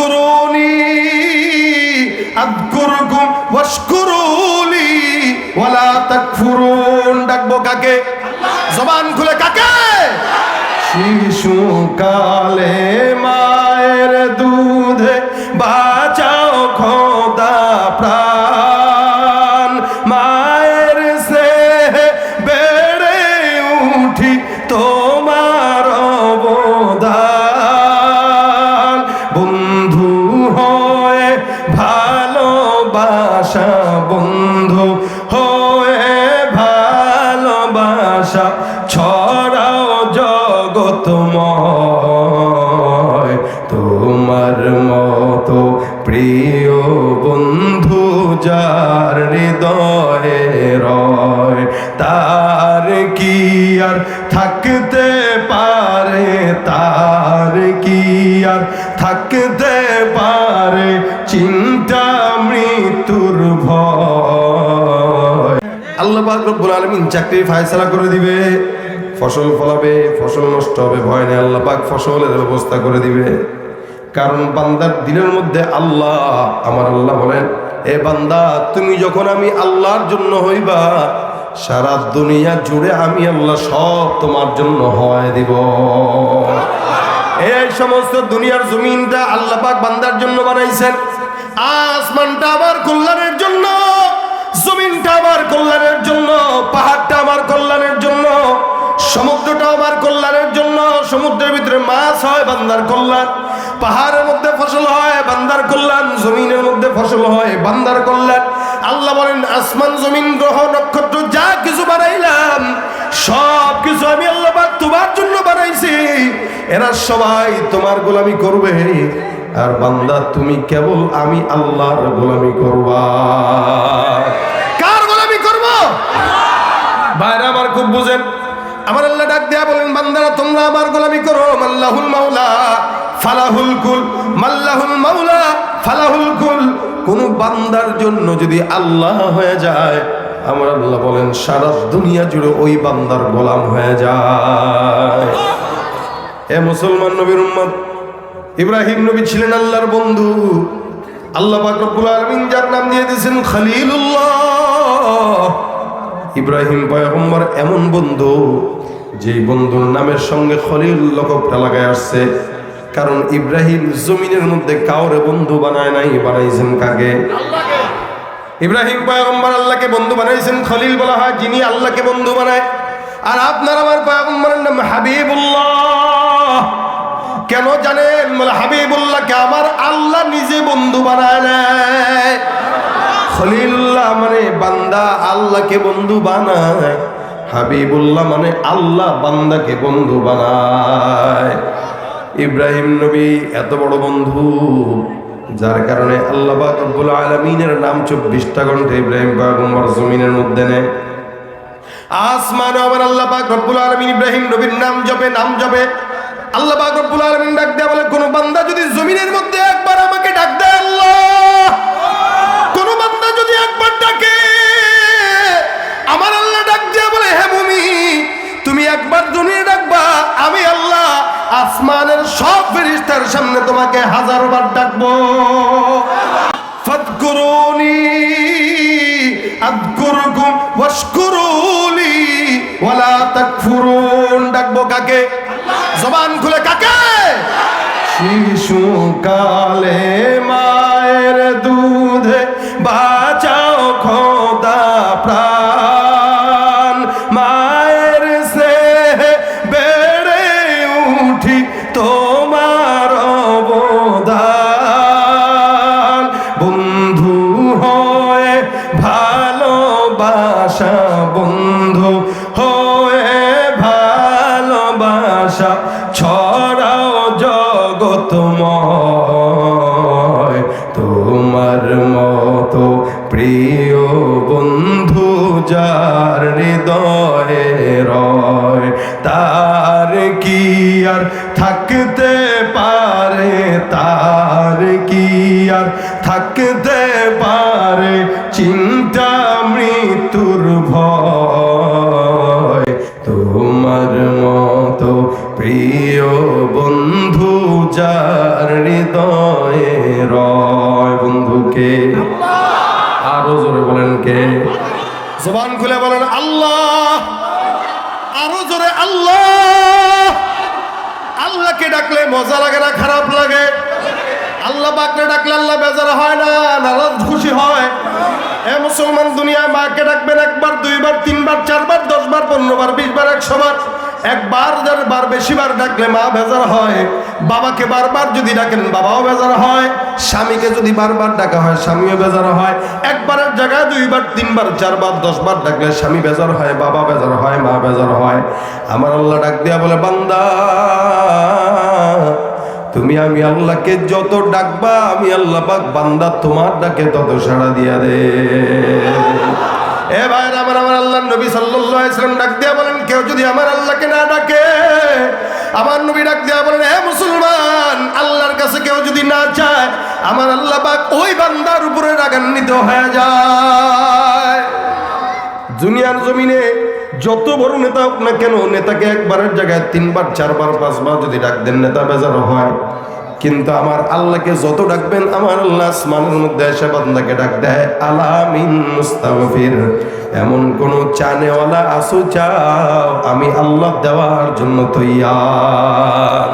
ফাদকুরুনি আযকুরকুম ওয়াশকুরুলি ওয়ালা তাকফুরুন। ডাকবো কাকে? জবান খুলে কাকে? শিশুকালে মায়ের দুধে বাঁচাও খোদা প্রাণ, মায়ের স্নেহে বেড়ে উঠি তোমার অবদান। বন্ধু হয়ে ভালোবাসা, বন্ধু হয়ে ভালোবাসা ছড়াও জগতময়। তোমার মতো প্রিয় বন্ধু যার হৃদয়ে রয়, তার কি আর থাকতে পারে, তার কি আর থাকতে পারে চিন্তা মৃত্যুর ভয়। আল্লাহ পাক রব্বুল আলামিন চাকরির ফয়সালা করে দিবে, ফসল ফলাবে, ফসল নষ্ট হবে, ভয় নেই, আল্লাহ পাক ফসলের ব্যবস্থা করে দিবে। কারণ বান্দার দিলের মধ্যে আল্লাহ, আমার আল্লাহ বলেন, এ বান্দা তুমি যখন আমি আল্লাহর জন্য হইবা, সারা দুনিয়া জুড়ে আমি আল্লাহ সব তোমার জন্য হয় দিব। এই সমস্ত দুনিয়ার জমিনটা আল্লাহ পাক বান্দার জন্য বানাইছেন। আসমানটা আমার কল্যাণের জন্য, জমিনটা আমার কল্যাণের জন্য, পাহাড়টা আমার কল্যাণের জন্য, সমুদ্রটা আমার কল্যাণের জন্য। সমুদ্রের ভিতরে মাছ হয় বান্দার কল্যাণ, পাহাড়ের মধ্যে ফসল হয় বান্দার কল্যাণ, জমিনের মধ্যে ফসল হয় বান্দার কল্যাণ। আল্লাহ বলেন, আসমান জমিন গ্রহ নক্ষত্র যা কিছু বানাইলাম সব কিছু আমি আল্লাহ পাক তোমার জন্য বানাইছি। এরা সবাই তোমার গোলামি করবে, আর বান্দা তুমি কেবল আমি আল্লাহর গোলামি করবা। কার গোলামি করব? ভাইরা আমার খুব বুঝেন, আমার আল্লাহ ডাক দেয়া বলেন, বান্দারা তোমরা আমার গোলামি করো। মাল্লাহুল মাওলা ফালাহুল কুল, মাল্লাহুল মাওলা ফালাহুল কুল। কোন বান্দার জন্য যদি আল্লাহ হয়ে যায়, আমার আল্লাহ বলেন সারা দুনিয়া জুড়ে ওই বান্দার গোলাম হয়ে যায়। এ মুসলমান নবীর উম্মত, ইব্রাহিম নবী ছিলেন আল্লাহর বন্ধু। আল্লাহ পাক রব্বুল আলামিন যার নাম দিয়ে দিয়েছেন খলিলুল্লাহ। ইব্রাহিম পয়গম্বর এমন বন্ধু, যেই বন্ধুর নামের সঙ্গে খলিল লকবটা লাগায় আসছে। কারণ ইব্রাহিম জমিনের মধ্যে কাউরে বন্ধু বানায় নাই, বানাইছেন কাকে? আল্লাহকে। ইব্রাহিম পয়গম্বর আল্লাহকে বন্ধু বানাইছেন, খলিল বলা হয় যিনি আল্লাহকে বন্ধু বানায়। আর আপনার আমার পয়গম্বরের নাম হাবিবুল্লাহ। কেন জানেন? বলে হাবিবুল্লাহকে আমার আল্লাহ নিজে বন্ধু বানায় নেয়। খলিলুল্লাহ মানে বান্দা আল্লাহকে বন্ধু বানায়, হাবিবুল্লাহ মানে আল্লাহ বান্দাকে বন্ধু বানায়। ইব্রাহিম নবী এত বড় বন্ধু, যার কারণে আল্লাহ পাক রব্বুল আলামিনের নাম 24টা ঘন্টা ইব্রাহিম পয়গম্বর জমিনের মধ্যে নেয়। আসমানে আবার আল্লাহ পাক রব্বুল আলামিন ইব্রাহিম নবীর নাম জপে, নাম জপে। আল্লাহ পাক রব্বুল আলামিন ডাক দেয়া বলে, কোন বান্দা যদি জমিনের মধ্যে একবার আমাকে ডাক দেয় আল্লাহ, কোন বান্দা যদি একবার ডাকে, আমার আল্লাহ ডাক দেয়া বলে, হে মুমিন তুমি একবার দুনিয়া ডাকবা, আমি আল্লাহ আসমানের সব ফেরেশতার সামনে তোমাকে 1000 বার ডাকবো। ফাদকুরুনি আযকুরকুম ওয়াশকুরুলি ওয়ালা তাকফুরুন। ডাকবো কাকে? জবান খুলে কাকে? শিশুকালে মায়ের দুধে বাঁচাও খোদা প্রাণ, মায়ের স্নেহে বেড়ে উঠি তোমার অবদান। বন্ধু হয়ে ভালোবাসা, বন্ধু হয়ে ভালোবাসা ছড়াও জগতময়। তোমার মতো প্রিয় বন্ধু যার হৃদয়ে রয়, তার কি আর থাকতে পারে, তার কি আর থাকতে পারে চিন্তা মৃত্যুর ভয়। তোমার মতো প্রিয় বন্ধু যার হৃদয়ে জবান খুলে বলেন আল্লাহ, আরো জোরে আল্লাহ। আল্লাহকে ডাকলে মজা লাগে না খারাপ লাগে? আল্লাহ পাককে ডাকলে আল্লাহ বেজার হয় না, নারাজ খুশি হয়? এ মুসলমান, দুনিয়ায় মাকে ডাকবেন একবার, দুইবার, তিনবার, চারবার, 10 বার, 15 বার, 20 বার, 100 বার। একবার বার বেশিবার ডাকলে মা বেজার হয়। বাবাকে বারবার যদি ডাকেন বাবাও বেজার হয়। স্বামীকে যদি বারবার ডাকা হয় স্বামীও বেজার হয়। একবারের জায়গায় 2 বার, 3 বার, 4 বার, 10 বার ডাকলে স্বামী বেজার হয়, বাবা বেজার হয়, মা বেজার হয়। আমার আল্লাহ ডাক দিয়া বলে, বান্দা তুমি আমি আল্লাহকে যত ডাকবা আমি আল্লাহ পাক বান্দা তোমার ডাকে তত সাড়া দিয়া দে। এ ভাইরা আমার আল্লাহর নবী সাল্লাল্লাহু আলাইহি ওয়াসাল্লাম ডাক দিয়া বলেন, কেউ যদি আমার আল্লাহকে না ডাকে, আমার নবী ডাক দিয়া বলেন, হে মুসলমান, আল্লাহর কাছে কেউ যদি না চায় আমার আল্লাহ পাক ওই বান্দার উপরে রাগান্বিত হয়ে যায়। দুনিয়ার জমিনে যত বড় নেতা হোক না কেন, নেতাকে একবারের জায়গায় 3 বার, 4 বার, 5 বার যদি ডাক দেন নেতা বেজার হয়। কিন্তু আমার আল্লাহকে যত ডাকবেন আমার আল্লাহ আসমানের মধ্যে এসে বান্দাকে ডাক দেয়, আলামিন মুস্তাগফির, এমন কোন চানেওয়ালা আসো চাও, আমি আল্লাহ দেওয়ার জন্য তৈয়ার।